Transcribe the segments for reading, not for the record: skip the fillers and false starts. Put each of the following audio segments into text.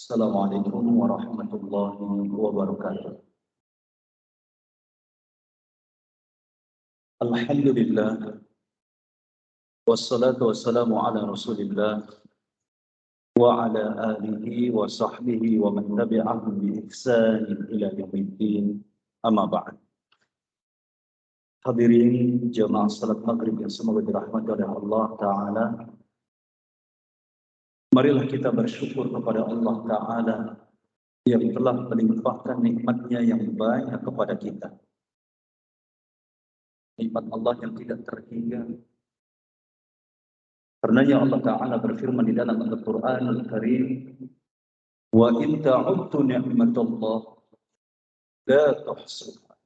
Assalamualaikum warahmatullahi wabarakatuh. Alhamdulillah, wassalatu wassalamu ala Rasulillah wa ala alihi wa sahbihi wa man tabi'ahum bi ihsanin ila yaumiddin. Amma ba'd. Hadirin jamaah salat maghrib yang semoga dirahmati oleh Allah Ta'ala. Marilah kita bersyukur kepada Allah Ta'ala yang telah melimpahkan nikmatnya yang banyak kepada kita. Nikmat Allah yang tidak terhingga. Karenanya Allah Ta'ala berfirman di dalam Al-Quran Al-Karim, wa in ta'uddu ni'matallah la tuhsuha.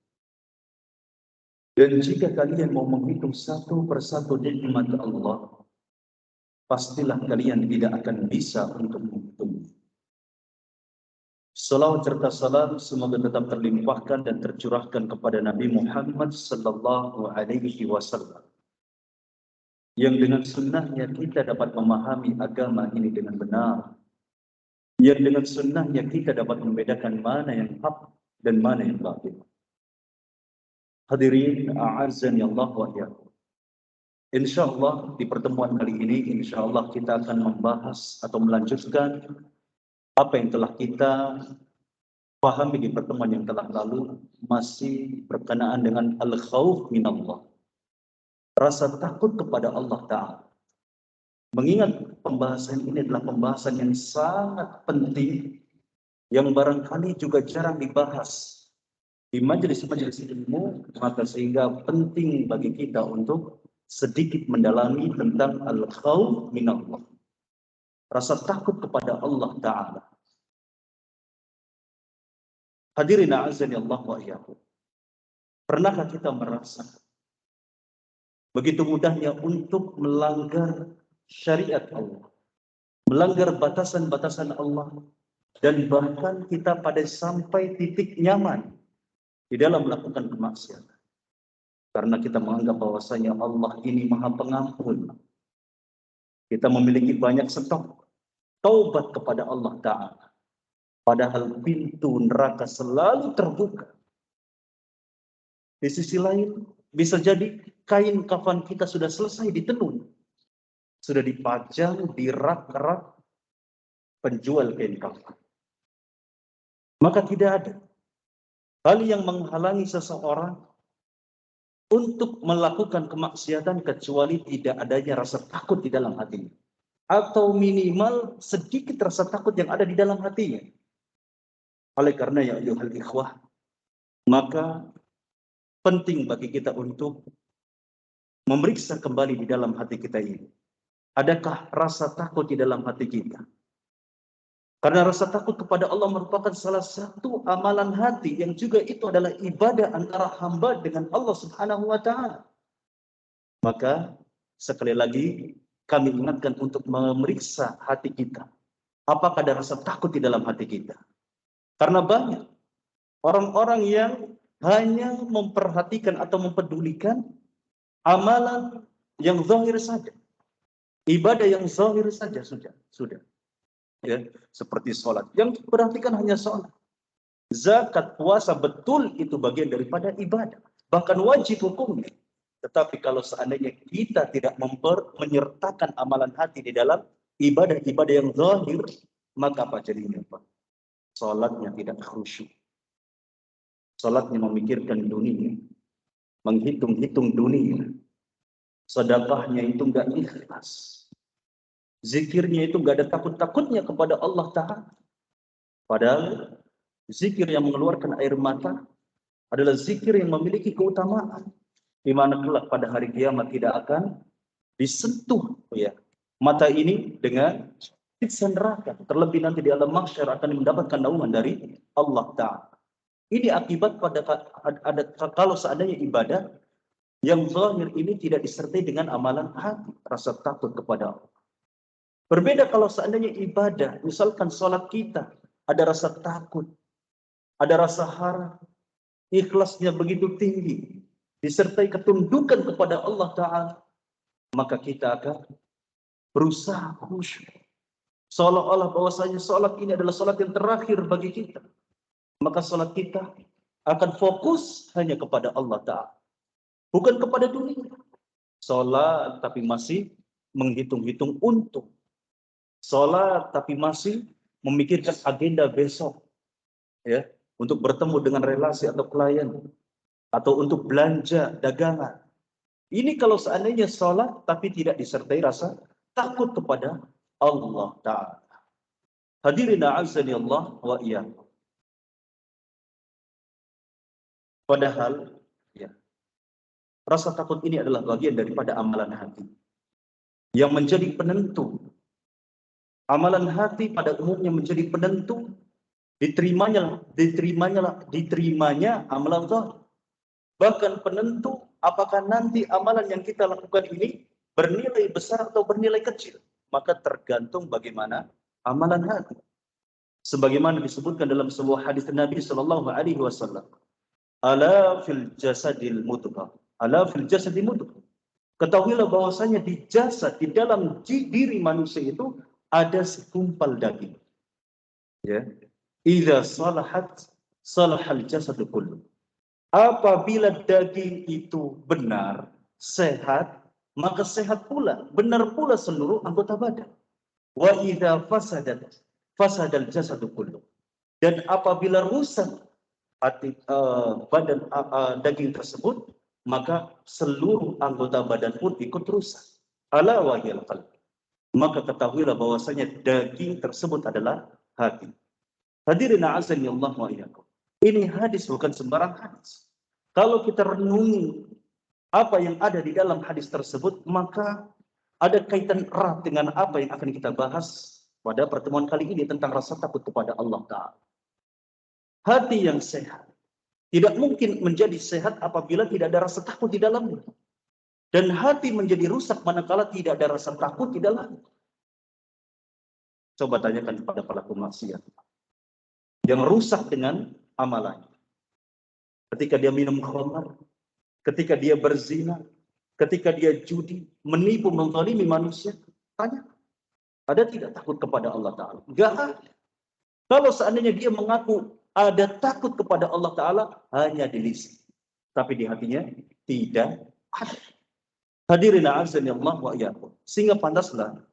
Dan jika kalian mau menghitung satu persatu nikmat Allah, pastilah kalian tidak akan bisa untuk menghitung. Salawat serta salam semoga tetap terlimpahkan dan tercurahkan kepada Nabi Muhammad sallallahu alaihi wasallam, yang dengan sunnahnya kita dapat memahami agama ini dengan benar, yang dengan sunnahnya kita dapat membedakan mana yang hak dan mana yang batil. Hadirin a'azzani Allah wa iyyakum. Insyaallah di pertemuan kali ini insyaallah kita akan membahas atau melanjutkan apa yang telah kita pahami di pertemuan yang telah lalu, masih berkenaan dengan al-khauf minallah, rasa takut kepada Allah Ta'ala. Mengingat pembahasan ini adalah pembahasan yang sangat penting, yang barangkali juga jarang dibahas di majelis-majelis ilmu, maka sehingga penting bagi kita untuk sedikit mendalami tentang al-khauf minallah, rasa takut kepada Allah Ta'ala. Hadirin a'azzani Allah wa iyyakum. Pernahkah kita merasa begitu mudahnya untuk melanggar syariat Allah, melanggar batasan-batasan Allah, dan bahkan kita pada sampai titik nyaman di dalam melakukan kemaksiatan? Karena kita menganggap bahwasanya Allah ini Maha Pengampun. Kita memiliki banyak stok taubat kepada Allah Ta'ala. Padahal pintu neraka selalu terbuka. Di sisi lain, bisa jadi kain kafan kita sudah selesai ditenun, sudah dipajang di rak-rak penjual kain kafan. Maka tidak ada hal yang menghalangi seseorang untuk melakukan kemaksiatan kecuali tidak adanya rasa takut di dalam hatinya, atau minimal sedikit rasa takut yang ada di dalam hatinya. Oleh karena ya ayyuhal ikhwah, maka penting bagi kita untuk memeriksa kembali di dalam hati kita ini. Adakah rasa takut di dalam hati kita? Karena rasa takut kepada Allah merupakan salah satu amalan hati yang juga itu adalah ibadah antara hamba dengan Allah Subhanahu wa Ta'ala. Maka sekali lagi kami ingatkan untuk memeriksa hati kita. Apakah ada rasa takut di dalam hati kita? Karena banyak orang-orang yang hanya memperhatikan atau mempedulikan amalan yang zahir saja, ibadah yang zahir saja sudah. Ya, seperti sholat, yang diperhatikan hanya sholat. Zakat, puasa, betul itu bagian daripada ibadah, bahkan wajib hukumnya. Tetapi kalau seandainya kita tidak menyertakan amalan hati di dalam ibadah-ibadah yang zahir, maka apa jadinya, Pak? Sholatnya tidak khusyuk. Sholatnya memikirkan dunia, menghitung-hitung dunia. Sedekahnya itu enggak ikhlas. Zikirnya itu enggak ada takut-takutnya kepada Allah Ta'ala. Padahal zikir yang mengeluarkan air mata adalah zikir yang memiliki keutamaan, di mana kelak pada hari kiamat tidak akan disentuh ya mata ini dengan siksa neraka. Terlebih nanti di alam mahsyar akan mendapatkan naungan dari Allah Ta'ala. Ini akibat pada ada kalau seandainya ibadah yang zahir ini tidak disertai dengan amalan hati, rasa takut kepada Allah. Berbeda kalau seandainya ibadah, misalkan sholat kita, ada rasa takut, ada rasa harap, ikhlasnya begitu tinggi, disertai ketundukan kepada Allah Ta'ala, maka kita akan berusaha khusyuk. Seolah-olah bahwasanya salat ini adalah salat yang terakhir bagi kita. Maka salat kita akan fokus hanya kepada Allah Ta'ala. Bukan kepada dunia. Salat tapi masih menghitung-hitung untung. Salat tapi masih memikirkan agenda besok. Ya, untuk bertemu dengan relasi atau klien. Atau untuk belanja dagangan. Ini kalau seandainya salat tapi tidak disertai rasa takut kepada Allah Ta'ala. Hadirin a'azzani Allah wa iyyakum. Padahal ya, rasa takut ini adalah bagian daripada amalan hati yang menjadi penentu. Amalan hati pada umumnya menjadi penentu diterimanya amalan zahir. Bahkan penentu apakah nanti amalan yang kita lakukan ini bernilai besar atau bernilai kecil, maka tergantung bagaimana amalan hati. Sebagaimana disebutkan dalam sebuah hadis Nabi Shallallahu Alaihi Wasallam, ala fil jasadil mudghah, ala fil jasadil mudghah. Ketahuilah bahwasanya di jasad, di dalam diri manusia itu ada segumpal daging. Ya, idza salahat salahal jasadu kullu. Apabila daging itu benar, sehat, maka sehat pula, benar pula seluruh anggota badan. Wa idza fasadat fasadal jasadu kullu. Dan apabila rusak badan daging tersebut, maka seluruh anggota badan pun ikut rusak. Ala wahyal qalb. Maka ketahuilah bahwasanya daging tersebut adalah hati. Hadirin a'azzani Allah wa iyyakum. Ini hadis bukan sembarang hadis. Kalau kita renungi apa yang ada di dalam hadis tersebut, maka ada kaitan erat dengan apa yang akan kita bahas pada pertemuan kali ini tentang rasa takut kepada Allah Ta'ala. Hati yang sehat tidak mungkin menjadi sehat apabila tidak ada rasa takut di dalamnya. Dan hati menjadi rusak manakala tidak ada rasa takut di dalamnya. Coba tanyakan kepada pelaku maksiat yang rusak dengan amalannya. Ketika dia minum khamar, ketika dia berzina, ketika dia judi, menipu, menzalimi manusia, tanya, ada tidak takut kepada Allah Ta'ala? Enggak ada. Kalau seandainya dia mengaku ada takut kepada Allah Ta'ala, hanya di lisan, tapi di hatinya tidak ada. Hadirin a'azzani Allah wa iyyakum. Sehingga pantaslah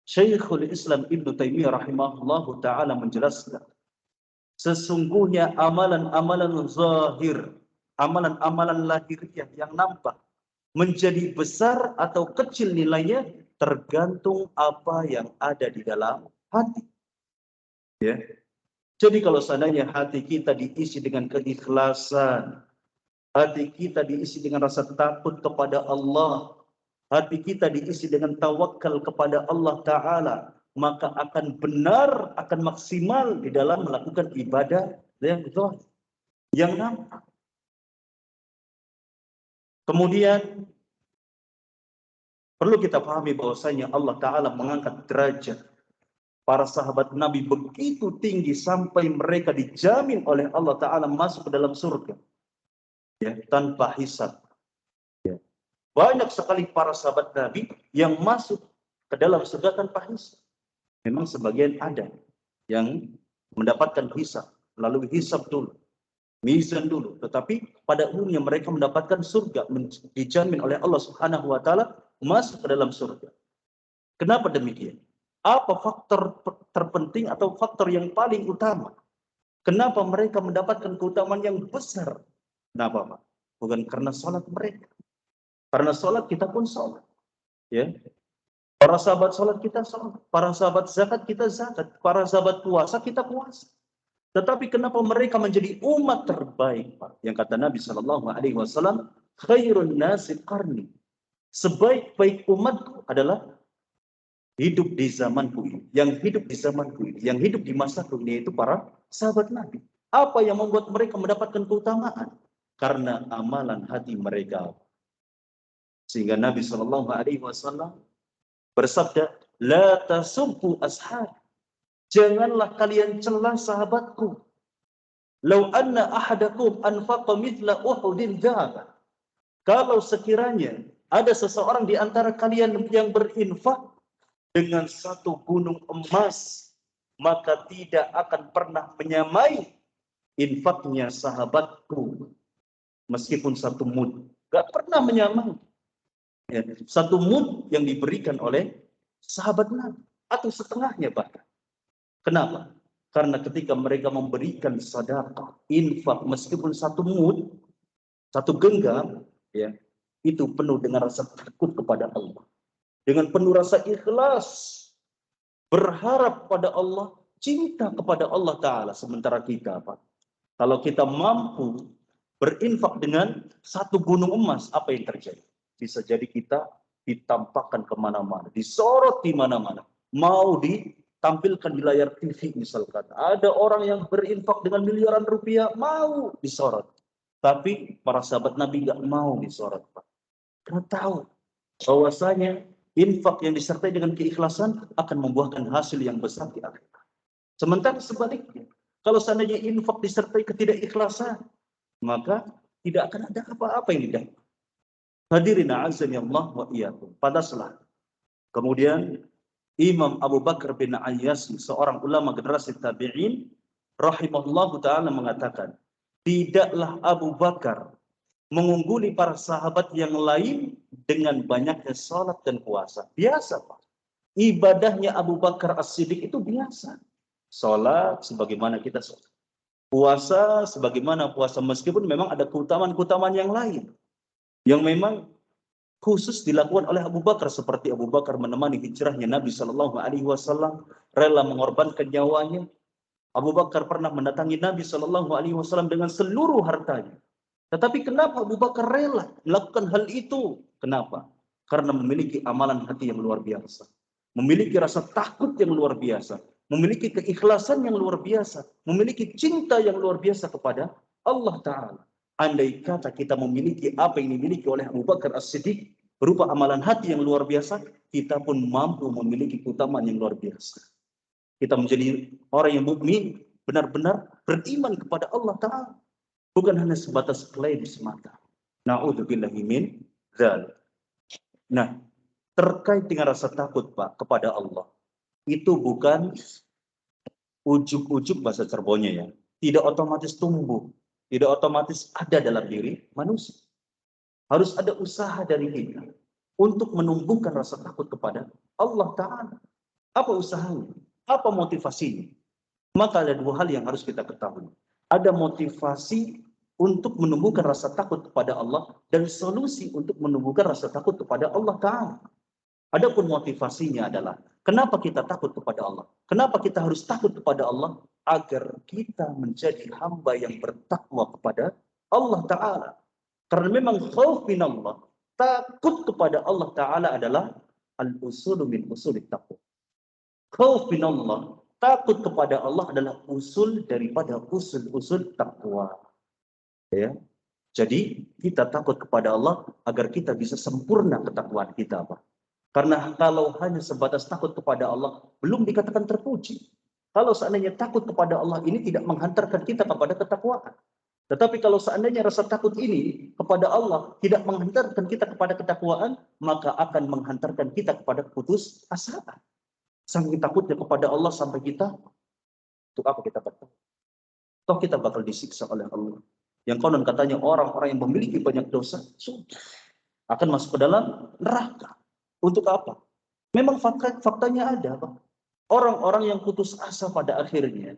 Syekhul Islam Ibnu Taimiyah rahimahullahu ta'ala menjelaskan, sesungguhnya amalan-amalan zahir, amalan-amalan lahiriah yang nampak, menjadi besar atau kecil nilainya tergantung apa yang ada di dalam hati. Ya. Jadi kalau seandainya hati kita diisi dengan keikhlasan, hati kita diisi dengan rasa takut kepada Allah, hati kita diisi dengan tawakal kepada Allah Ta'ala, maka akan benar, akan maksimal di dalam melakukan ibadah yang zahir, yang nampak. Kemudian perlu kita pahami bahwasanya Allah Ta'ala mengangkat derajat para sahabat Nabi begitu tinggi sampai mereka dijamin oleh Allah Ta'ala masuk ke dalam surga, ya, tanpa hisab. Ya. Banyak sekali para sahabat Nabi yang masuk ke dalam surga tanpa hisab. Memang sebagian ada yang mendapatkan hisab, lalu hisab dulu, mizan dulu. Tetapi pada umumnya mereka mendapatkan surga, dijamin oleh Allah Subhanahu wa Ta'ala masuk ke dalam surga. Kenapa demikian? Apa faktor terpenting atau faktor yang paling utama? Kenapa mereka mendapatkan keutamaan yang besar? Kenapa, Pak? Bukan karena salat mereka. Karena salat kita pun salat. Ya. Para sahabat salat kita salat, para sahabat zakat kita zakat, para sahabat puasa kita puasa. Tetapi kenapa mereka menjadi umat terbaik, Pak? Yang kata Nabi Shallallahu Alaihi Wasallam, khairun nasi qarni. Sebaik-baik umatku adalah hidup di zamanku ini, yang hidup di zamanku ini, yang hidup di masaku ini, yaitu para sahabat Nabi. Apa yang membuat mereka mendapatkan keutamaan? Karena amalan hati mereka. Sehingga Nabi Shallallahu Alaihi Wasallam bersabda, la tasubbu ashab. Janganlah kalian celah sahabatku. Lau anna ahadakum anfaqa mithla Uhudin dhahaban. Kalau sekiranya ada seseorang di antara kalian yang berinfak dengan satu gunung emas, maka tidak akan pernah menyamai infaknya sahabatku meskipun satu mud. Gak pernah menyamai. Ya, satu mud yang diberikan oleh sahabat Nabi atau setengahnya bahkan. Kenapa? Karena ketika mereka memberikan sedekah, infak meskipun satu mud, satu genggam, ya, itu penuh dengan rasa takut kepada Allah, dengan penuh rasa ikhlas, berharap pada Allah, cinta kepada Allah Ta'ala. Sementara kita, Pak, kalau kita mampu berinfak dengan satu gunung emas, apa yang terjadi? Bisa jadi kita ditampakkan kemana-mana, disorot di mana-mana, mau ditampilkan di layar TV misalkan. Ada orang yang berinfak dengan miliaran rupiah, mau disorot. Tapi para sahabat Nabi nggak mau disorot, Pak. Karena tahu bahwasanya infak yang disertai dengan keikhlasan akan membuahkan hasil yang besar di akhirat. Sementara sebaliknya, kalau seandainya infak disertai ketidakikhlasan, maka tidak akan ada apa-apa yang didapat. Hadirin a'azzani Allah wa iyyakum. Pantaslah. Kemudian Imam Abu Bakar bin Ayyas, seorang ulama generasi tabi'in, rahimahullahu ta'ala mengatakan, tidaklah Abu Bakar mengungguli para sahabat yang lain dengan banyaknya salat dan puasa. Biasa, Pak. Ibadahnya Abu Bakar As-Siddiq itu biasa. Salat sebagaimana kita salat. Puasa sebagaimana puasa, meskipun memang ada keutamaan-keutamaan yang lain yang memang khusus dilakukan oleh Abu Bakar, seperti Abu Bakar menemani hijrahnya Nabi Shallallahu Alaihi Wasallam, rela mengorbankan nyawanya. Abu Bakar pernah mendatangi Nabi Shallallahu Alaihi Wasallam dengan seluruh hartanya. Tetapi kenapa Abu Bakar rela melakukan hal itu? Kenapa? Karena memiliki amalan hati yang luar biasa, memiliki rasa takut yang luar biasa, memiliki keikhlasan yang luar biasa, memiliki cinta yang luar biasa kepada Allah Ta'ala. Andai kata kita memiliki apa yang dimiliki oleh Abu Bakar As-Siddiq, berupa amalan hati yang luar biasa, kita pun mampu memiliki keutamaan yang luar biasa. Kita menjadi orang yang mukmin, benar-benar beriman kepada Allah Ta'ala. Bukan hanya sebatas klaim semata. Na'udzubillahi min dzalik. Nah, terkait dengan rasa takut, Pak, kepada Allah, itu bukan ujuk-ujuk bahasa Cirebonnya ya. Tidak otomatis tumbuh, tidak otomatis ada dalam diri manusia. Harus ada usaha dari kita untuk menumbuhkan rasa takut kepada Allah Ta'ala. Apa usahanya? Apa motivasinya? Maka ada dua hal yang harus kita ketahui. Ada motivasi untuk menumbuhkan rasa takut kepada Allah dan solusi untuk menumbuhkan rasa takut kepada Allah Ta'ala. Adapun motivasinya adalah kenapa kita takut kepada Allah? Kenapa kita harus takut kepada Allah? Agar kita menjadi hamba yang bertakwa kepada Allah Ta'ala. Karena memang khauf min Allah, takut kepada Allah Ta'ala adalah al-usulu min usulit taqwa. Khauf min Allah, takut kepada Allah adalah usul daripada usul-usul takwa. Ya. Jadi kita takut kepada Allah agar kita bisa sempurna ketakwaan kita, Pak. Karena kalau hanya sebatas takut kepada Allah, belum dikatakan terpuji. Kalau seandainya takut kepada Allah ini tidak menghantarkan kita kepada ketakwaan. Tetapi kalau seandainya rasa takut ini kepada Allah tidak menghantarkan kita kepada ketakwaan, maka akan menghantarkan kita kepada putus asa. Saking takutnya kepada Allah sampai kita, untuk apa kita bertakwa? Toh kita bakal disiksa oleh Allah. Yang konon katanya orang-orang yang memiliki banyak dosa, sudah akan masuk ke dalam neraka. Untuk apa? Memang faktanya ada, Pak. Orang-orang yang putus asa pada akhirnya,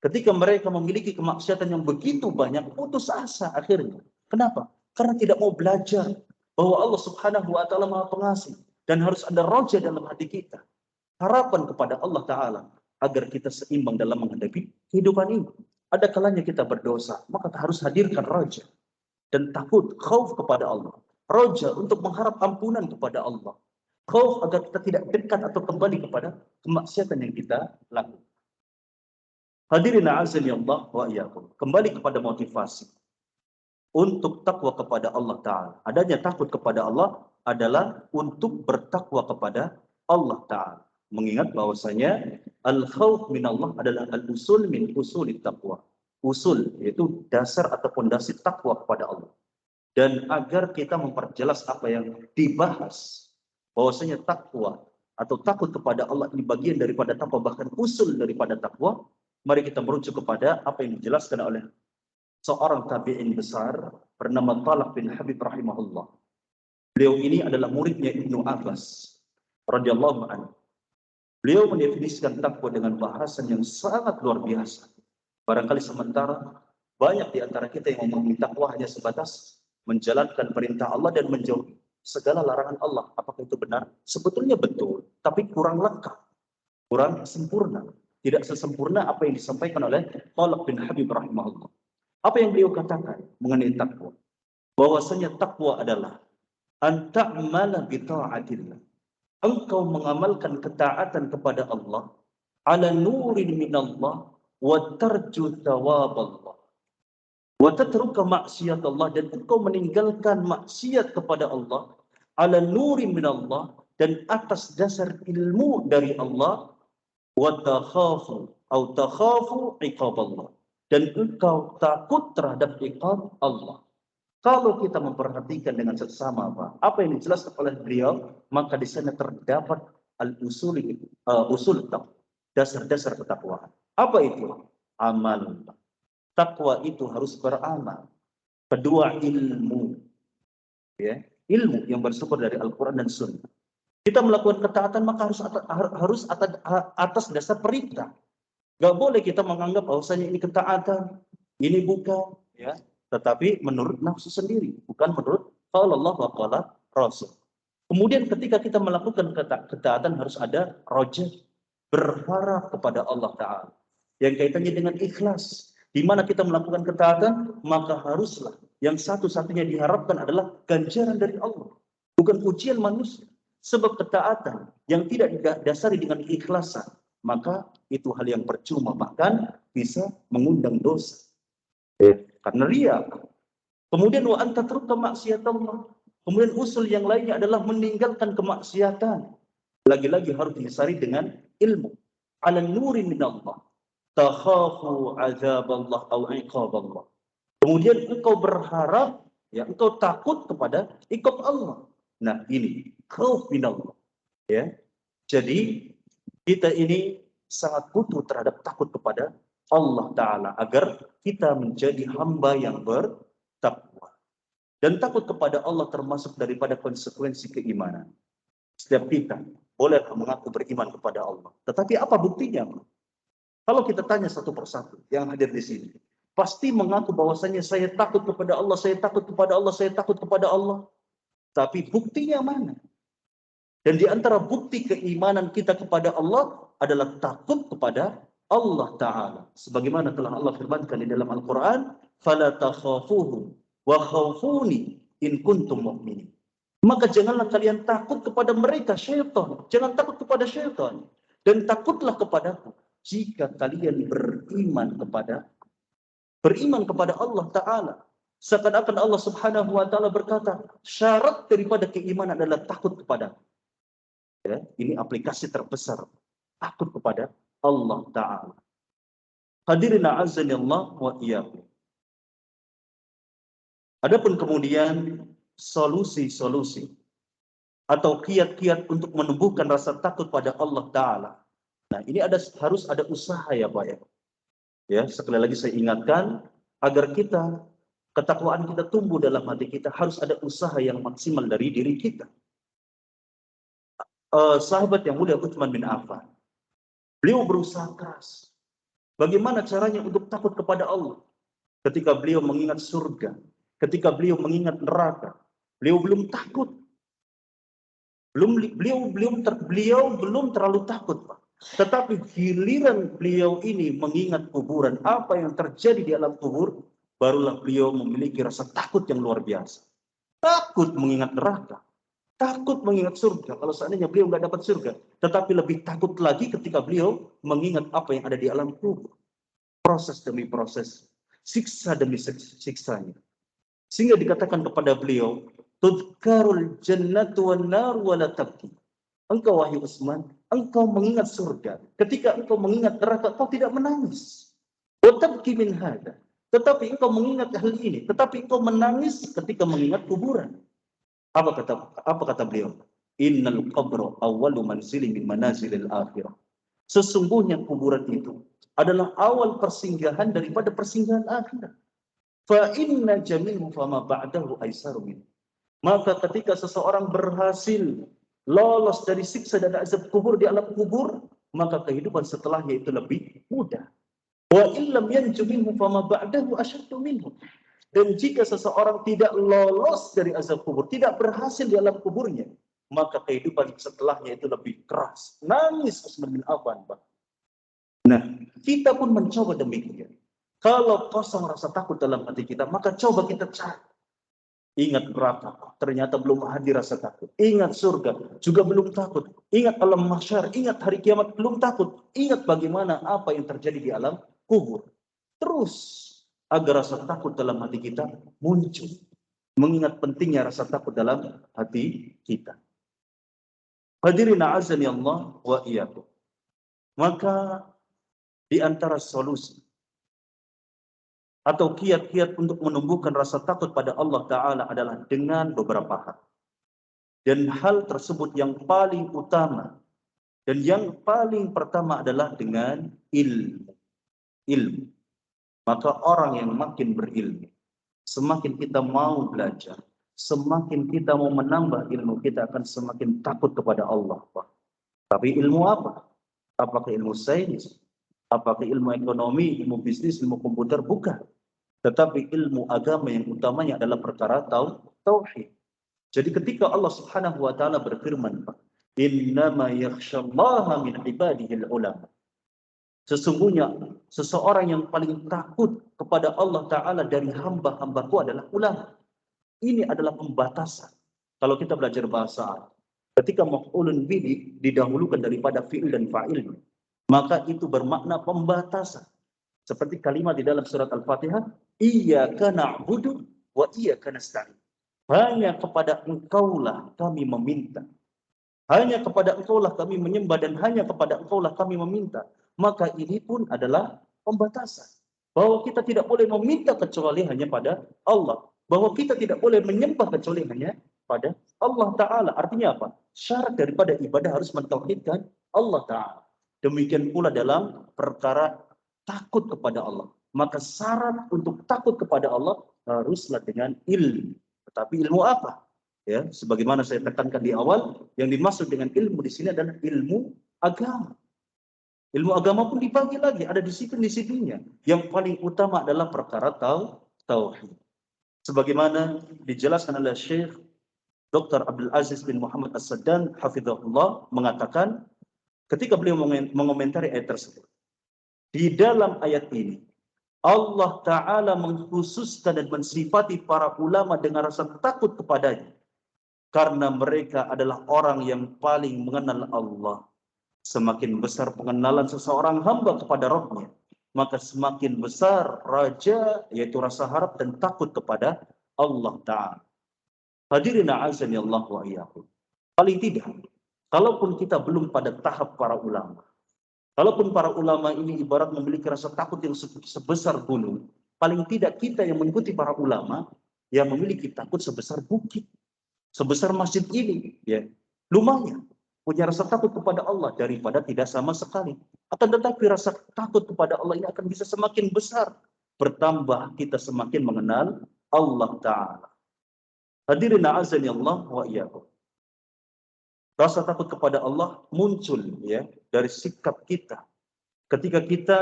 ketika mereka memiliki kemaksiatan yang begitu banyak, putus asa akhirnya. Kenapa? Karena tidak mau belajar bahwa Allah Subhanahu wa Ta'ala Maha Pengasih dan harus ada roja dalam hati kita. Harapan kepada Allah Ta'ala agar kita seimbang dalam menghadapi kehidupan ini. Ada kalanya kita berdosa, maka harus hadirkan roja dan takut, khauf kepada Allah. Roja untuk mengharap ampunan kepada Allah. Khauf agar kita tidak dekat atau kembali kepada kemaksiatan yang kita lakukan. Hadirin a'azzani Allah wa iyyakum. Kembali kepada motivasi untuk takwa kepada Allah Ta'ala. Adanya takut kepada Allah adalah untuk bertakwa kepada Allah Ta'ala. Mengingat bahwasanya al-khauf min Allah adalah al-usul min usulit taqwa. Usul yaitu dasar atau pondasi takwa kepada Allah. Dan agar kita memperjelas apa yang dibahas, bahwasanya takwa atau takut kepada Allah ini bagian daripada takwa, bahkan usul daripada takwa, mari kita merujuk kepada apa yang dijelaskan oleh seorang tabi'in besar bernama Talaq bin Habib rahimahullah. Beliau ini adalah muridnya Ibnu Abbas radhiyallahu anhu. Beliau mendefinisikan takwa dengan bahasan yang sangat luar biasa. Barangkali sementara banyak di antara kita yang memahami takwa hanya sebatas menjalankan perintah Allah dan menjauhi segala larangan Allah. Apakah itu benar? Sebetulnya betul, tapi kurang lengkap, kurang sempurna. Tidak sesempurna apa yang disampaikan oleh Talaq bin Habib rahimahullah. Apa yang beliau katakan mengenai takwa? Bahwasanya takwa adalah an ta'mala bi ta'atillah. Engkau mengamalkan ketaatan kepada Allah ala nurin minallah wa tarju thawaballah. Wa tatruka maksiat Allah, dan engkau meninggalkan maksiat kepada Allah ala nurin minallah, dan atas dasar ilmu dari Allah, wa takhafu iqaballah, dan engkau takut terhadap iqab Allah. Kalau kita memperhatikan dengan seksama apa yang dijelaskan oleh beliau, maka di sana terdapat usul takwa, dasar-dasar ketakwaan. Apa itu? Amal. Takwa itu harus beramal. Kedua, ilmu. Ya, ilmu yang bersumber dari Al-Quran dan Sunnah. Kita melakukan ketaatan maka harus atas dasar perintah. Gak boleh kita menganggap bahwasanya ini ketaatan, ini bukan, ya. Tetapi menurut nafsu sendiri, bukan menurut qala Allah wa qala Rasul. Kemudian ketika kita melakukan ketaatan harus ada roja, berharap kepada Allah Ta'ala, yang kaitannya dengan ikhlas. Di mana kita melakukan ketaatan, maka haruslah yang satu-satunya diharapkan adalah ganjaran dari Allah, bukan pujian manusia. Sebab ketaatan yang tidak didasari dengan ikhlasan, maka itu hal yang percuma, bahkan bisa mengundang dosa. Karena riya. Kemudian wa anta tatruka maksiat Allah. Kemudian usul yang lainnya adalah meninggalkan kemaksiatan. Lagi-lagi harus disari dengan ilmu. Ala nuri minallah. Takhafu azaballah au iqaballah. Kemudian engkau berharap, ya, engkau takut kepada iqab Allah. Nah, ini khauf minallah. Ya. Jadi kita ini sangat butuh terhadap takut kepada Allah Ta'ala agar kita menjadi hamba yang bertakwa. Dan takut kepada Allah termasuk daripada konsekuensi keimanan. Setiap kita boleh mengaku beriman kepada Allah. Tetapi apa buktinya? Kalau kita tanya satu persatu yang hadir di sini, pasti mengaku bahwasanya saya takut kepada Allah, saya takut kepada Allah, saya takut kepada Allah. Tapi buktinya mana? Dan di antara bukti keimanan kita kepada Allah adalah takut kepada Allah Ta'ala. Sebagaimana telah Allah firmankan di dalam Al-Quran, فَلَا تَخَافُوهُمْ وَخَافُونِي إِن كُنْتُمْ مُؤْمِنِينَ. Maka janganlah kalian takut kepada mereka, syaitan. Jangan takut kepada syaitan. Dan takutlah kepadaku jika kalian beriman kepada Allah Ta'ala. Seakan-akan Allah Subhanahu wa Ta'ala berkata, syarat daripada keimanan adalah takut kepada. Ya, ini aplikasi terbesar, takut kepada Allah Ta'ala. Hadirin a'azzani Allah wa iyyakum. Adapun kemudian solusi-solusi atau kiat-kiat untuk menumbuhkan rasa takut pada Allah Ta'ala. Nah, ini harus ada usaha ya Pak ya. Ya, sekali lagi saya ingatkan, agar ketakwaan kita tumbuh dalam hati kita, harus ada usaha yang maksimal dari diri kita. Sahabat yang mulia Utsman bin Affan, beliau berusaha keras. Bagaimana caranya untuk takut kepada Allah? Ketika beliau mengingat surga, ketika beliau mengingat neraka, beliau belum takut. Beliau belum terlalu takut, Pak. Tetapi giliran beliau ini mengingat kuburan, apa yang terjadi di alam kubur, barulah beliau memiliki rasa takut yang luar biasa. Takut mengingat neraka, takut mengingat surga. Kalau seandainya beliau nggak dapat surga, tetapi lebih takut lagi ketika beliau mengingat apa yang ada di alam kubur. Proses demi proses, siksa demi siksanya. Sehingga dikatakan kepada beliau, tudkarul jannatu wan nar wa la tabki. Engkau wahai Utsman, engkau mengingat surga. Ketika engkau mengingat neraka, kau tidak menangis. Wa tabki min hada. Tetapi engkau mengingat hal ini, tetapi engkau menangis ketika mengingat kuburan. Apa kata beliau? Innal qabra awwalu manzilin min manazilil akhirah. Sesungguhnya kuburan itu adalah awal persinggahan daripada persinggahan akhirat. Fa inna jami'u fama ba'dahu aisaru min. Maka ketika seseorang berhasil lolos dari siksa dan azab kubur di alam kubur, maka kehidupan setelahnya itu lebih mudah. Wa illam yanju minhu fama ba'dahu asyaddu minhu. Dan jika seseorang tidak lolos dari azab kubur, tidak berhasil di alam kuburnya, maka kehidupan setelahnya itu lebih keras. Nangis Usman bin Affan, Pak. Nah, kita pun mencoba demikian. Kalau kosong rasa takut dalam hati kita, maka coba kita cari. Ingat neraka, ternyata belum hadir rasa takut. Ingat surga, juga belum takut. Ingat alam mahsyar, ingat hari kiamat, belum takut. Ingat bagaimana apa yang terjadi di alam kubur. Terus, agar rasa takut dalam hati kita muncul. Mengingat pentingnya rasa takut dalam hati kita. Hadirin a'azani Allah wa iyyakum. Maka di antara solusi atau kiat-kiat untuk menumbuhkan rasa takut pada Allah Ta'ala adalah dengan beberapa hal. Dan hal tersebut yang paling utama dan yang paling pertama adalah dengan ilmu. Maka orang yang makin berilmu, semakin kita mau belajar, semakin kita mau menambah ilmu, kita akan semakin takut kepada Allah. Tapi ilmu apa? Apakah ilmu sains? Apakah ilmu ekonomi, ilmu bisnis, ilmu komputer? Bukan. Tetapi ilmu agama yang utamanya adalah perkara tauhid. Jadi ketika Allah Subhanahu wa taala berfirman, "Innama yakhsyallaha min ibadihil ulama." Sesungguhnya seseorang yang paling takut kepada Allah Ta'ala dari hamba-hambaku adalah ulama. Ini adalah pembatasan. Kalau kita belajar bahasa Arab, ketika maf'ulun bihi didahulukan daripada fi'il dan fa'il, maka itu bermakna pembatasan. Seperti kalimat di dalam surat Al-Fatihah, iyyaka na'budu wa iyyaka nasta'in. Hanya kepada Engkaulah kami meminta. Hanya kepada Engkaulah kami menyembah dan hanya kepada Engkaulah kami meminta. Maka ini pun adalah pembatasan. Bahwa kita tidak boleh meminta kecuali hanya pada Allah. Bahwa kita tidak boleh menyembah kecuali hanya pada Allah Ta'ala. Artinya apa? Syarat daripada ibadah harus mentauhidkan Allah Ta'ala. Demikian pula dalam perkara takut kepada Allah. Maka syarat untuk takut kepada Allah haruslah dengan ilmu. Tetapi ilmu apa? Ya, sebagaimana saya tekankan di awal, yang dimaksud dengan ilmu di sini adalah ilmu agama. Ilmu agama pun dibagi lagi, ada disiplin-disiplinnya. Yang paling utama adalah perkara tauhid. Sebagaimana dijelaskan oleh Syekh Dr. Abdul Aziz bin Muhammad As-Saddan hafizahullah mengatakan ketika beliau mengomentari ayat tersebut. Di dalam ayat ini Allah Ta'ala mengkhususkan dan mensifati para ulama dengan rasa takut kepadanya. Karena mereka adalah orang yang paling mengenal Allah. Semakin besar pengenalan seseorang hamba kepada Rabb-Nya, maka semakin besar raja, yaitu rasa harap dan takut kepada Allah Ta'ala. Hadirin a'azani Allah wa iyyakum. Paling tidak, kalaupun kita belum pada tahap para ulama, kalaupun para ulama ini ibarat memiliki rasa takut yang sebesar gunung, paling tidak kita yang mengikuti para ulama yang memiliki takut sebesar bukit. Sebesar masjid ini, ya, lumayan punya rasa takut kepada Allah daripada tidak sama sekali. Akan tetapi rasa takut kepada Allah ini akan bisa semakin besar, bertambah kita semakin mengenal Allah Ta'ala. Hadirin a'azani Allah wa iyyakum. Rasa takut kepada Allah muncul ya dari sikap kita. Ketika kita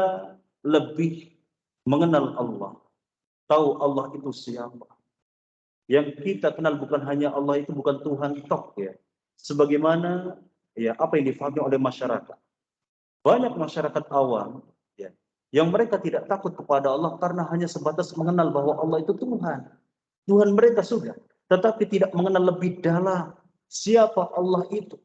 lebih mengenal Allah, tahu Allah itu siapa. Yang kita kenal bukan hanya Allah itu bukan Tuhan tok ya. Sebagaimana ya apa yang difahami oleh masyarakat. Banyak masyarakat awam ya yang mereka tidak takut kepada Allah karena hanya sebatas mengenal bahwa Allah itu Tuhan. Tuhan mereka sudah, tetapi tidak mengenal lebih dalam siapa Allah itu.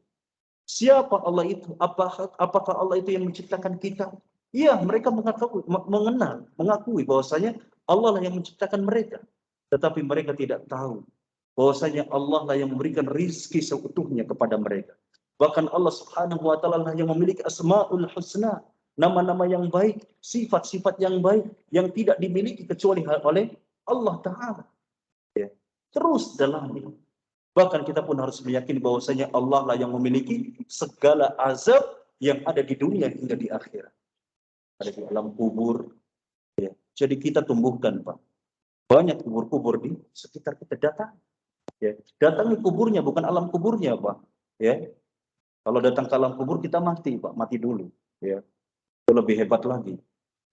Siapa Allah itu? Apakah Allah itu yang menciptakan kita? Iya, mereka mengakui bahwasanya Allah lah yang menciptakan mereka. Tetapi mereka tidak tahu bahwasanya Allah lah yang memberikan rizki seutuhnya kepada mereka. Bahkan Allah Subhanahu wa taala lah yang memiliki Asmaul Husna, nama-nama yang baik, sifat-sifat yang baik yang tidak dimiliki kecuali oleh Allah Ta'ala. Ya. Terus dalami. Bahkan kita pun harus meyakini bahwasanya Allah lah yang memiliki segala azab yang ada di dunia hingga di akhirat. Ada di alam kubur. Ya. Jadi kita tumbuhkan, Pak. Banyak kubur-kubur di sekitar kita, datang. Ya. Datangi kuburnya, bukan alam kuburnya, Pak. Ya. Kalau datang ke alam kubur kita mati, Pak. Mati dulu. Ya. Itu lebih hebat lagi.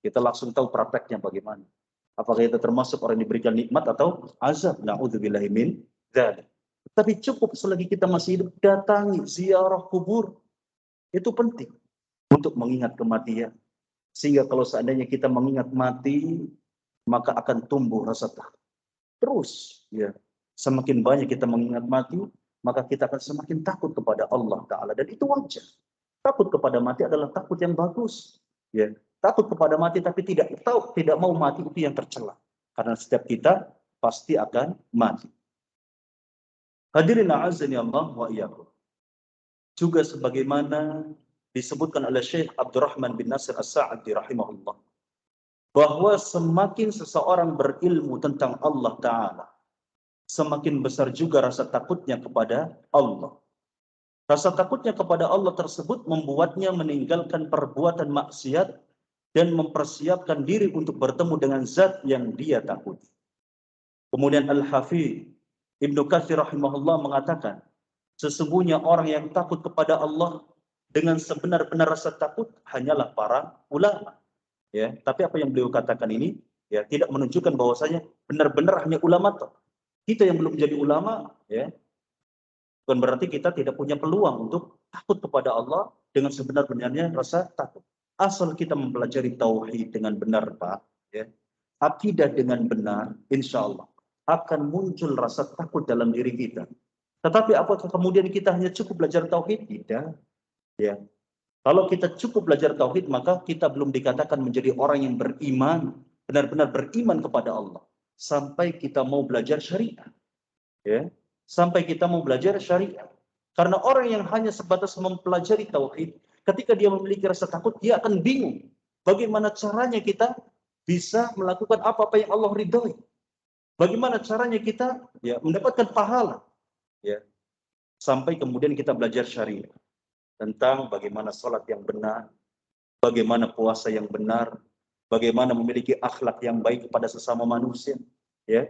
Kita langsung tahu prakteknya bagaimana. Apakah kita termasuk orang yang diberikan nikmat atau azab? Na'udzubillahi min dzalik. Tapi cukup selagi kita masih hidup, datangi ziarah kubur. Itu penting untuk mengingat kematian. Sehingga kalau seandainya kita mengingat mati, maka akan tumbuh rasa takut. Terus, ya, semakin banyak kita mengingat mati, maka kita akan semakin takut kepada Allah Ta'ala. Dan itu wajar. Takut kepada mati adalah takut yang bagus. Ya, takut kepada mati tapi tidak mau mati, itu yang tercela. Karena setiap kita pasti akan mati. Hadirin a'azzani Allah wa iyyakum. Juga sebagaimana disebutkan oleh Syekh Abdurrahman bin Nasir As-Sa'di rahimahullah, bahwa semakin seseorang berilmu tentang Allah Ta'ala, semakin besar juga rasa takutnya kepada Allah. Rasa takutnya kepada Allah tersebut membuatnya meninggalkan perbuatan maksiat dan mempersiapkan diri untuk bertemu dengan zat yang dia takuti. Kemudian Al-Hafidh Ibnu Katsir rahimahullah mengatakan, sesungguhnya orang yang takut kepada Allah dengan sebenar-benar rasa takut hanyalah para ulama. Ya, tapi apa yang beliau katakan ini ya tidak menunjukkan bahwasanya benar-benar hanya ulama toh. Kita yang belum jadi ulama, ya, bukan berarti kita tidak punya peluang untuk takut kepada Allah dengan sebenar-benarnya rasa takut. Asal kita mempelajari tauhid dengan benar, Pak, ya, akidah dengan benar, insya Allah akan muncul rasa takut dalam diri kita. Tetapi apakah kemudian kita hanya cukup belajar tauhid? Tidak. Ya. Kalau kita cukup belajar tauhid, maka kita belum dikatakan menjadi orang yang beriman, benar-benar beriman kepada Allah. Sampai kita mau belajar syariat. Ya. Sampai kita mau belajar syariat. Karena orang yang hanya sebatas mempelajari tauhid, ketika dia memiliki rasa takut, dia akan bingung. Bagaimana caranya kita bisa melakukan apa-apa yang Allah ridhoi. Bagaimana caranya kita ya mendapatkan pahala, ya, sampai kemudian kita belajar syariat tentang bagaimana sholat yang benar, bagaimana puasa yang benar, bagaimana memiliki akhlak yang baik kepada sesama manusia. Ya,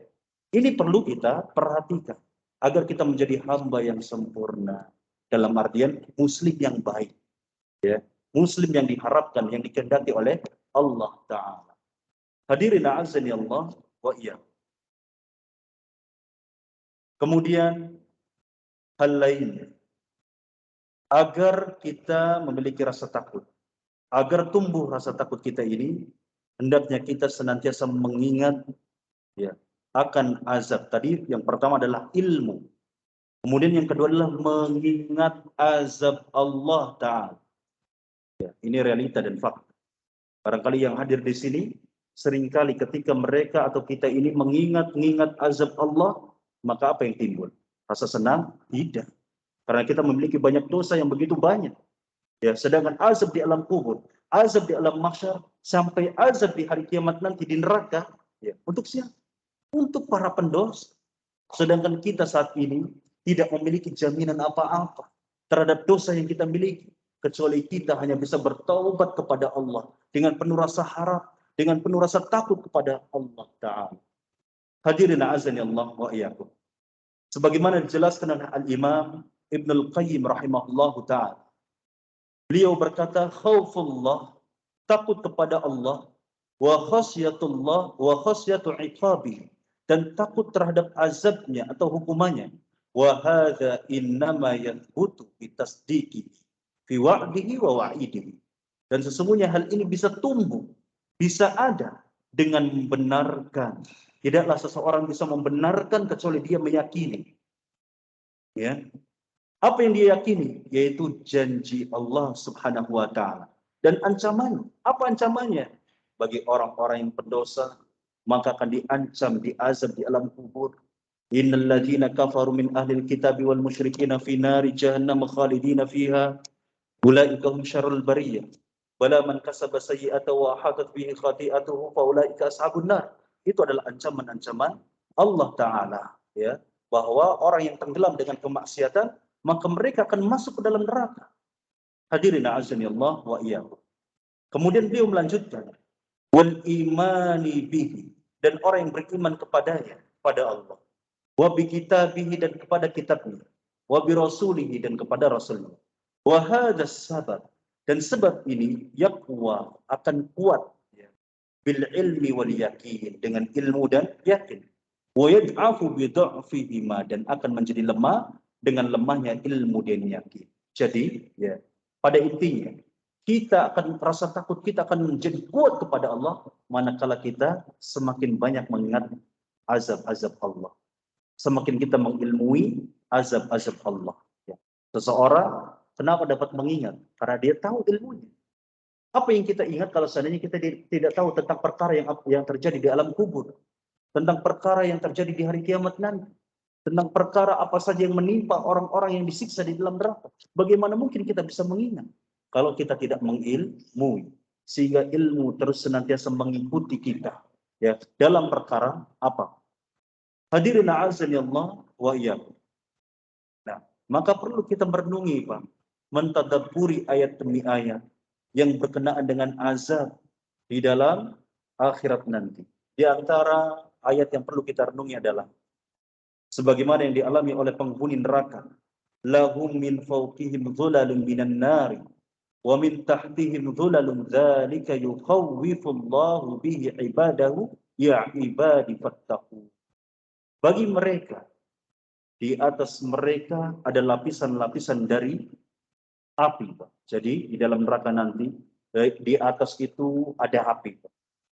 ini perlu kita perhatikan agar kita menjadi hamba yang sempurna, dalam artian muslim yang baik, ya, muslim yang diharapkan, yang dikehendaki oleh Allah Ta'ala. Hadirin a'azzani Allah wa iyyakum. Kemudian hal lainnya, agar kita memiliki rasa takut, agar tumbuh rasa takut kita ini, hendaknya kita senantiasa mengingat ya akan azab. Tadi yang pertama adalah ilmu. Kemudian yang kedua adalah mengingat azab Allah Ta'ala. Ya, ini realita dan fakta. Barangkali yang hadir di sini, seringkali ketika mereka atau kita ini mengingat azab Allah, maka apa yang timbul? Rasa senang? Tidak. Karena kita memiliki banyak dosa yang begitu banyak. Ya, sedangkan azab di alam kubur, azab di alam mahsyar, sampai azab di hari kiamat nanti di neraka, ya, untuk siapa? Untuk para pendosa. Sedangkan kita saat ini tidak memiliki jaminan apa-apa terhadap dosa yang kita miliki, kecuali kita hanya bisa bertaubat kepada Allah dengan penuh rasa harap, dengan penuh rasa takut kepada Allah Ta'ala. Hadirin a'azzani Allah wa iyyakum. Sebagaimana dijelaskan oleh Al-Imam Ibn Al-Qayyim rahimahullahu ta'ala. Beliau berkata, khaufullah, takut kepada Allah, wa khasyatullah, wa khasyatu iqabih, dan takut terhadap azabnya atau hukumannya. Wa hadza innama yathbutu bitasdiqi fi wa'dihi wa wa'idihi. Dan sesungguhnya hal ini bisa tumbuh, bisa ada dengan membenarkan. Tidaklah seseorang bisa membenarkan kecuali dia meyakini. Ya. Apa yang dia yakini? Yaitu janji Allah Subhanahu wa Ta'ala. Dan ancaman. Apa ancamannya? Bagi orang-orang yang pendosa, maka akan diancam, diazab di alam kubur. Innal ladzina kafaru min ahlil kitabi wal musyrikina fi nari jahannam khalidina fiha ulaika hum syarrul bariyah. Bala man kasaba sayyi'atan wa hatat bihi khati'atuhu fa ulaika ashabun nar. Itu adalah ancaman-ancaman Allah Ta'ala, ya, bahwa orang yang tenggelam dengan kemaksiatan, maka mereka akan masuk ke dalam neraka. Hadirin a'azzani Allah wa iyyakum. Kemudian beliau melanjutkan, wal imani bihi, dan orang yang beriman kepadanya, pada Allah, wa bi kitabihi, dan kepada kitabnya, wa bi rasulihi, dan kepada rasulnya, wa hadzas sabab, dan sebab ini yaqwa, akan kuat, ya, bil ilmi wal yakin, dengan ilmu dan yakin, wa yad'afu bi dha'fihima, dan akan menjadi lemah dengan lemahnya ilmu dan yakin. Jadi, ya, pada intinya kita akan rasa takut, kita akan menjadi kuat kepada Allah manakala kita semakin banyak mengingat azab-azab Allah. Semakin kita mengilmui azab-azab Allah. Ya. Seseorang kenapa dapat mengingat? Karena dia tahu ilmunya. Apa yang kita ingat kalau seandainya kita tidak tahu tentang perkara yang terjadi di alam kubur, tentang perkara yang terjadi di hari kiamat nanti, tentang perkara apa saja yang menimpa orang-orang yang disiksa di dalam neraka. Bagaimana mungkin kita bisa mengingat kalau kita tidak mengilmui, sehingga ilmu terus senantiasa mengikuti kita, ya, dalam perkara apa? Hadirin a'azzani Allah wa iyyakum. Nah, maka perlu kita merenungi, Pak, mentadabburi ayat demi ayat yang berkenaan dengan azab di dalam akhirat nanti. Di antara ayat yang perlu kita renungi adalah sebagaimana yang dialami oleh penghuni neraka, lahum min fawqihim dhulalun minan nari wa min tahtihim dhulalun dzalika yukhawwifullahu bihi ibadahu ya ibadi fattaqu. Bagi mereka, di atas mereka ada lapisan-lapisan dari api, Pak. Jadi di dalam neraka nanti, di atas itu ada api, Pak.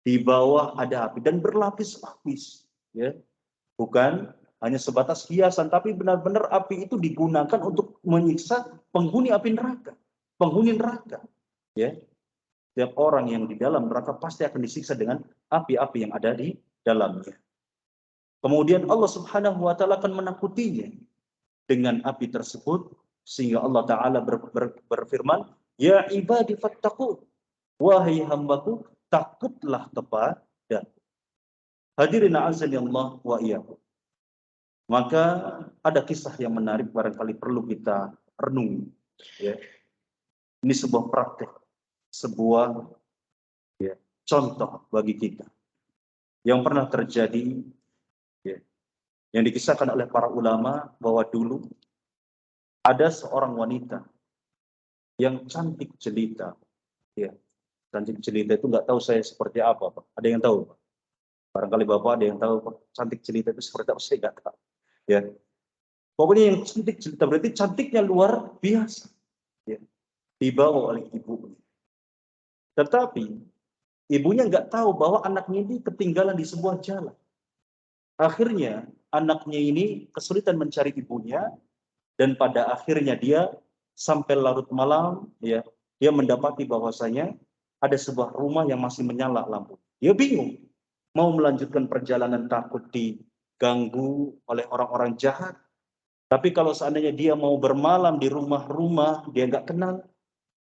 Di bawah ada api dan berlapis-lapis, ya. Bukan hanya sebatas hiasan, tapi benar-benar api itu digunakan untuk menyiksa penghuni api neraka, penghuni neraka, ya. Setiap orang yang di dalam neraka pasti akan disiksa dengan api-api yang ada di dalamnya. Kemudian Allah Subhanahu wa taala akan menakutinya dengan api tersebut, sehingga Allah taala berfirman, "Ya ibadi fattaqun." Wahai hambaku, takutlah kepada. Hadirin a'azzani Allah wa iyyakum. Maka ada kisah yang menarik barangkali perlu kita renungi, ya. Ini sebuah praktek, sebuah, ya, contoh bagi kita yang pernah terjadi, ya, yang dikisahkan oleh para ulama bahwa dulu ada seorang wanita yang cantik jelita, ya. Cantik jelita itu nggak tahu saya seperti apa, Pak. Ada yang tahu, Pak? Barangkali Bapak ada yang tahu, Pak, cantik jelita itu seperti apa, saya nggak tahu, ya. Pokoknya yang cantik jelita berarti cantiknya luar biasa, ya. Dibawa oleh ibunya. Tetapi ibunya nggak tahu bahwa anaknya ini ketinggalan di sebuah jalan. Akhirnya anaknya ini kesulitan mencari ibunya, dan pada akhirnya dia sampai larut malam, ya, dia mendapati bahwasanya ada sebuah rumah yang masih menyala lampu. Dia bingung mau melanjutkan perjalanan, takut diganggu oleh orang-orang jahat. Tapi kalau seandainya dia mau bermalam di rumah-rumah dia nggak kenal,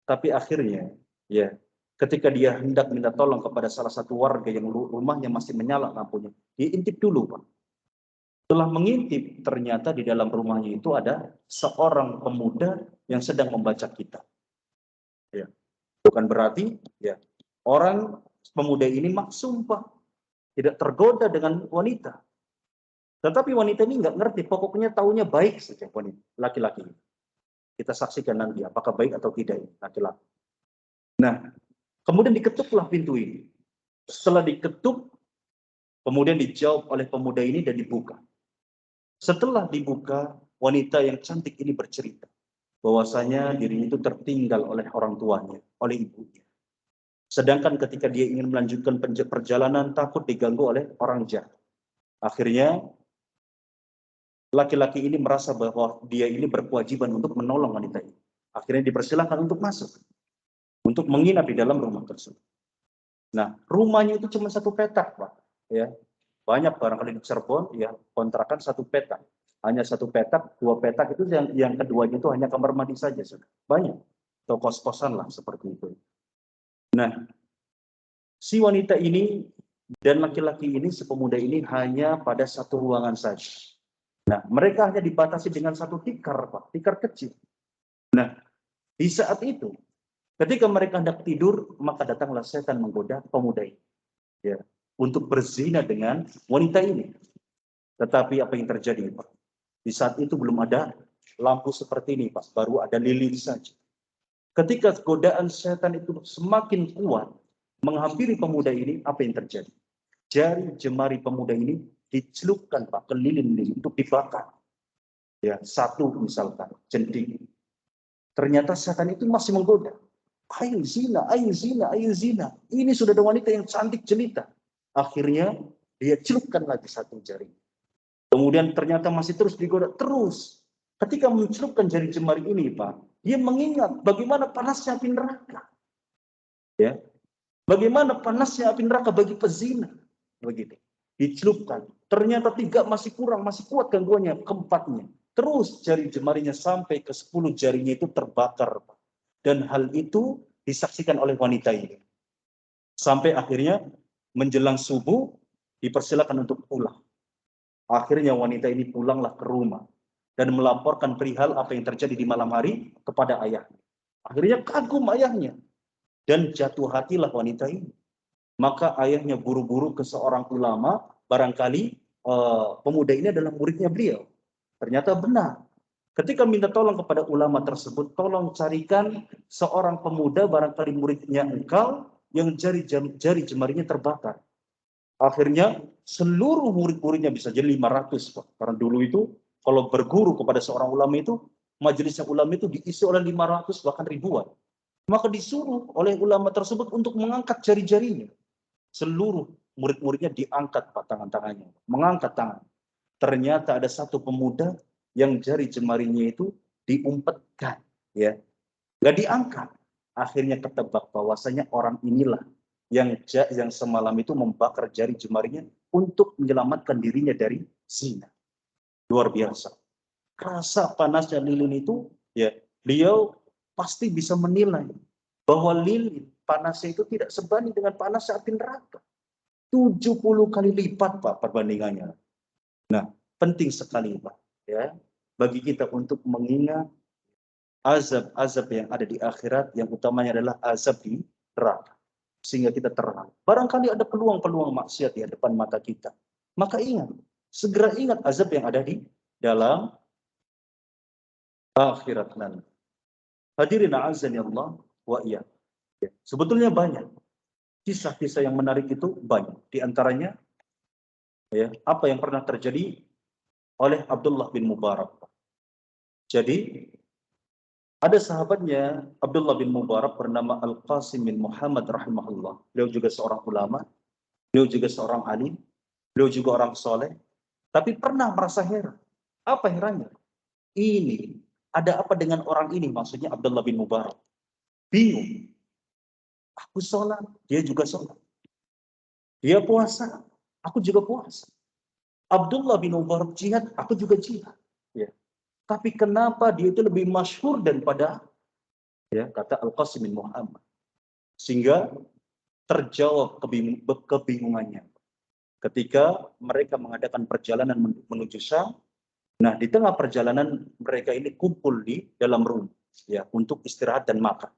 tapi akhirnya, ya, ketika dia hendak minta tolong kepada salah satu warga yang rumahnya masih menyala lampunya, dia intip dulu, Pak. Setelah mengintip, ternyata di dalam rumahnya itu ada seorang pemuda yang sedang membaca kitab. Ya. Bukan berarti, ya, orang pemuda ini maksum, Pak, tidak tergoda dengan wanita. Tetapi wanita ini nggak ngerti, pokoknya taunya baik saja wanita, laki-laki. Kita saksikan nanti apakah baik atau tidak ini laki-laki. Nah, kemudian diketuklah pintu ini. Setelah diketuk, kemudian dijawab oleh pemuda ini dan dibuka. Setelah dibuka, wanita yang cantik ini bercerita bahwasanya dirinya itu tertinggal oleh orang tuanya, oleh ibunya. Sedangkan ketika dia ingin melanjutkan perjalanan, takut diganggu oleh orang jahat. Akhirnya laki-laki ini merasa bahwa dia ini berkewajiban untuk menolong wanita ini. Akhirnya dipersilahkan untuk masuk, untuk menginap di dalam rumah tersebut. Nah, rumahnya itu cuma satu petak, Pak. Ya, banyak barangkali di Cirebon, ya, kontrakan satu petak. Hanya satu petak, dua petak itu yang keduanya itu hanya kamar mandi saja, sudah. Banyak, atau kos-kosan lah seperti itu. Nah, si wanita ini dan laki-laki ini, si pemuda ini hanya pada satu ruangan saja. Nah, mereka hanya dibatasi dengan satu tikar, Pak, tikar kecil. Nah, di saat itu, ketika mereka hendak tidur, maka datanglah setan menggoda pemuda ini, ya, untuk berzina dengan wanita ini. Tetapi apa yang terjadi, Pak? Di saat itu belum ada lampu seperti ini, Pak. Baru ada lilin saja. Ketika godaan setan itu semakin kuat menghampiri pemuda ini, apa yang terjadi? Jari jemari pemuda ini dicelupkan, Pak, ke lilin-lilin untuk dibakar. Ya, satu misalkan jending. Ternyata setan itu masih menggoda. Ayo zina, ayo zina, ayo zina. Ini sudah ada wanita yang cantik jelita. Akhirnya dia celupkan lagi satu jari. Kemudian ternyata masih terus digoda, terus. Ketika mencelupkan jari jemari ini, Pak, dia mengingat bagaimana panasnya api neraka. Ya, bagaimana panasnya api neraka bagi pezina. Begitu. Dicelupkan. Ternyata 3 masih kurang, masih kuat gangguannya, keempatnya. Terus jari jemarinya sampai ke 10 jarinya itu terbakar. Dan hal itu disaksikan oleh wanita ini. Sampai akhirnya menjelang subuh dipersilakan untuk pulang. Akhirnya wanita ini pulanglah ke rumah dan melaporkan perihal apa yang terjadi di malam hari kepada ayahnya. Akhirnya kagum ayahnya dan jatuh hatilah wanita ini. Maka ayahnya buru-buru ke seorang ulama, barangkali pemuda ini adalah muridnya beliau. Ternyata benar. Ketika minta tolong kepada ulama tersebut, tolong carikan seorang pemuda barangkali muridnya engkau yang jari jemarinya terbakar. Akhirnya seluruh murid-muridnya bisa jadi 500, Pak. Karena dulu itu kalau berguru kepada seorang ulama itu, majelisnya ulama itu diisi oleh 500 bahkan ribuan. Maka disuruh oleh ulama tersebut untuk mengangkat jari-jarinya. Seluruh murid-muridnya diangkat, Pak, tangan-tangannya. Mengangkat tangan. Ternyata ada satu pemuda yang jari jemarinya itu diumpetkan, ya, nggak diangkat. Akhirnya ketebak bahwasanya orang inilah yang semalam itu membakar jari jemarinya untuk menyelamatkan dirinya dari zina. Luar biasa. Rasa panasnya lilin itu, ya, beliau pasti bisa menilai bahwa lilin panasnya itu tidak sebanding dengan panas api neraka. 70 kali lipat, Pak, perbandingannya. Nah, penting sekali, Pak, ya, bagi kita untuk mengingat azab-azab yang ada di akhirat, yang utamanya adalah azab di neraka. Sehingga kita terang. Barangkali ada peluang-peluang maksiat di depan mata kita. Maka ingat, segera ingat azab yang ada di dalam akhirat nanti. Hadirin a'azzani Allah wa iya. Sebetulnya banyak. Kisah-kisah yang menarik itu banyak. Di antaranya, ya, apa yang pernah terjadi oleh Abdullah bin Mubarak. Jadi, ada sahabatnya Abdullah bin Mubarak bernama Al-Qasim bin Muhammad rahimahullah. Beliau juga seorang ulama, beliau juga seorang alim, beliau juga orang soleh. Tapi pernah merasa heran. Apa herannya? Ini, ada apa dengan orang ini? Maksudnya Abdullah bin Mubarak. Bingung. Aku sholat, dia juga sholat. Dia puasa, aku juga puasa. Abdullah bin Mubarak jihad, aku juga jihad. Ya. Tapi kenapa dia itu lebih masyhur daripada, ya, kata Al-Qasim bin Muhammad. Sehingga terjawab kebingungannya. Ketika mereka mengadakan perjalanan menuju Syam, nah di tengah perjalanan mereka ini kumpul di dalam rumah, ya, untuk istirahat dan makan.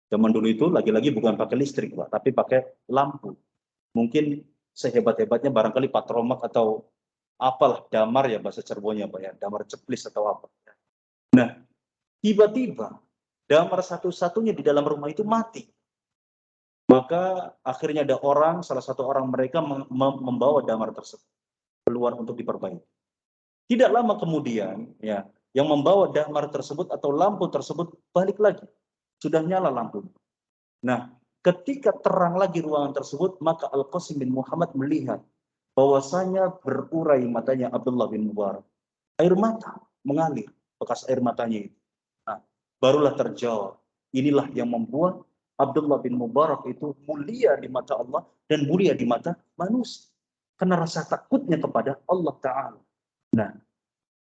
Zaman dulu itu lagi-lagi bukan pakai listrik, Pak, tapi pakai lampu. Mungkin sehebat-hebatnya barangkali patromak atau apalah, damar ya bahasa Cirebonnya, Pak, ya, damar ceplis atau apa. Nah, tiba-tiba damar satu-satunya di dalam rumah itu mati. Maka akhirnya ada orang, salah satu orang mereka membawa damar tersebut keluar untuk diperbaiki. Tidak lama kemudian, ya, yang membawa damar tersebut atau lampu tersebut balik lagi. Sudah nyala lampu. Nah, ketika terang lagi ruangan tersebut, maka Al-Qasim bin Muhammad melihat bahwasanya berurai matanya Abdullah bin Mubarak. Air mata mengalir, bekas air matanya itu. Nah, barulah terjawab. Inilah yang membuat Abdullah bin Mubarak itu mulia di mata Allah dan mulia di mata manusia. Karena rasa takutnya kepada Allah Ta'ala. Nah,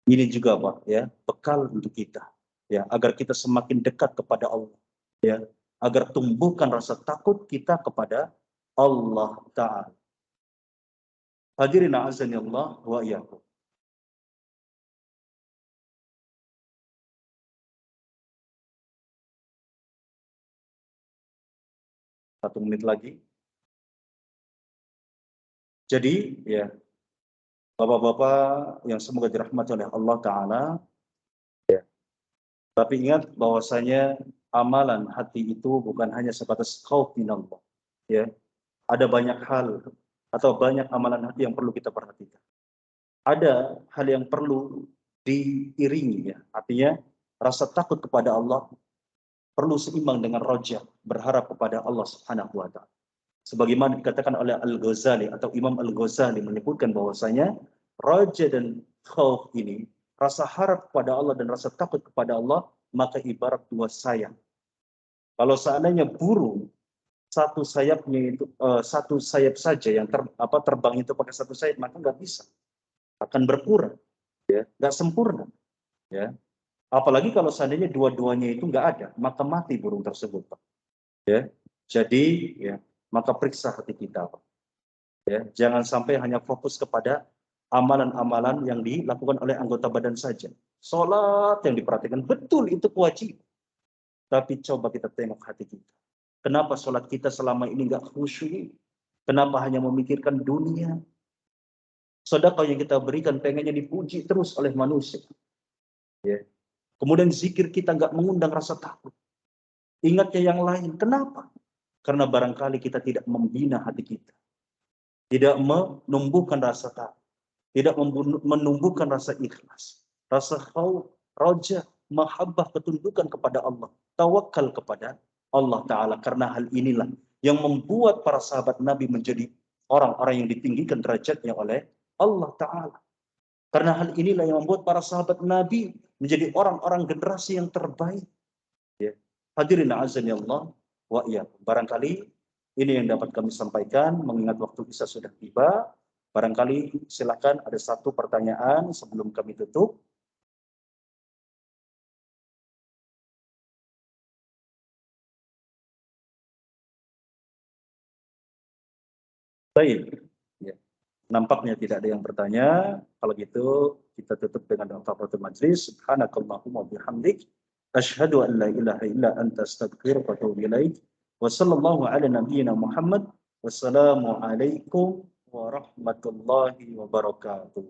ini juga, Pak, ya, bekal untuk kita, ya, agar kita semakin dekat kepada Allah, ya, agar tumbuhkan rasa takut kita kepada Allah Ta'ala. Hadirin a'azani Allah wa iyyakum. 1 menit lagi. Jadi ya, Bapak-bapak yang semoga dirahmati oleh Allah Ta'ala, tapi ingat bahwasanya amalan hati itu bukan hanya sebatas khauf minallah. Ya, ada banyak hal atau banyak amalan hati yang perlu kita perhatikan. Ada hal yang perlu diiringi ya, artinya rasa takut kepada Allah perlu seimbang dengan roja, berharap kepada Allah Subhanahu wa Ta'ala. Sebagaimana dikatakan oleh Al-Ghazali atau Imam Al-Ghazali menyebutkan bahwasanya raja dan khauf ini, rasa harap kepada Allah dan rasa takut kepada Allah, maka ibarat dua sayap. Kalau seandainya burung satu sayapnya itu satu sayap saja yang terbang itu pakai satu sayap, maka nggak bisa, akan berkurang, ya, nggak sempurna, ya. Apalagi kalau seandainya dua-duanya itu nggak ada, maka mati burung tersebut, Pak. Ya, jadi ya, maka periksa hati kita, Pak. Ya, jangan sampai hanya fokus kepada amalan-amalan yang dilakukan oleh anggota badan saja. Sholat yang diperhatikan, betul itu kewajiban. Tapi coba kita tengok hati kita. Kenapa sholat kita selama ini nggak khusyuk? Kenapa hanya memikirkan dunia? Sedekah yang kita berikan pengennya dipuji terus oleh manusia. Ya. Kemudian zikir kita nggak mengundang rasa takut. Ingatnya yang lain. Kenapa? Karena barangkali kita tidak membina hati kita. Tidak menumbuhkan rasa takut. Tidak menumbuhkan rasa ikhlas. Rasa khauf, roja, mahabbah, ketundukan kepada Allah. Tawakal kepada Allah Ta'ala. Karena hal inilah yang membuat para sahabat Nabi menjadi orang-orang yang ditinggikan derajatnya oleh Allah Ta'ala. Karena hal inilah yang membuat para sahabat Nabi menjadi orang-orang generasi yang terbaik. Ya. Hadirin azan ya Allah wa iyyakum. Barangkali ini yang dapat kami sampaikan, mengingat waktu kita sudah tiba. Barangkali silakan ada satu pertanyaan sebelum kami tutup. Baik. Ya. Nampaknya tidak ada yang bertanya. Kalau gitu kita tutup dengan kafaratul majlis. Subhanakallahumma bihamdik. Asyhadu an la ilaha illa anta astaghfiruka wa atubu ilaik. Wa sallallahu ala nabiyyina Muhammad. Wassalamualaikum warahmatullahi wabarakatuh.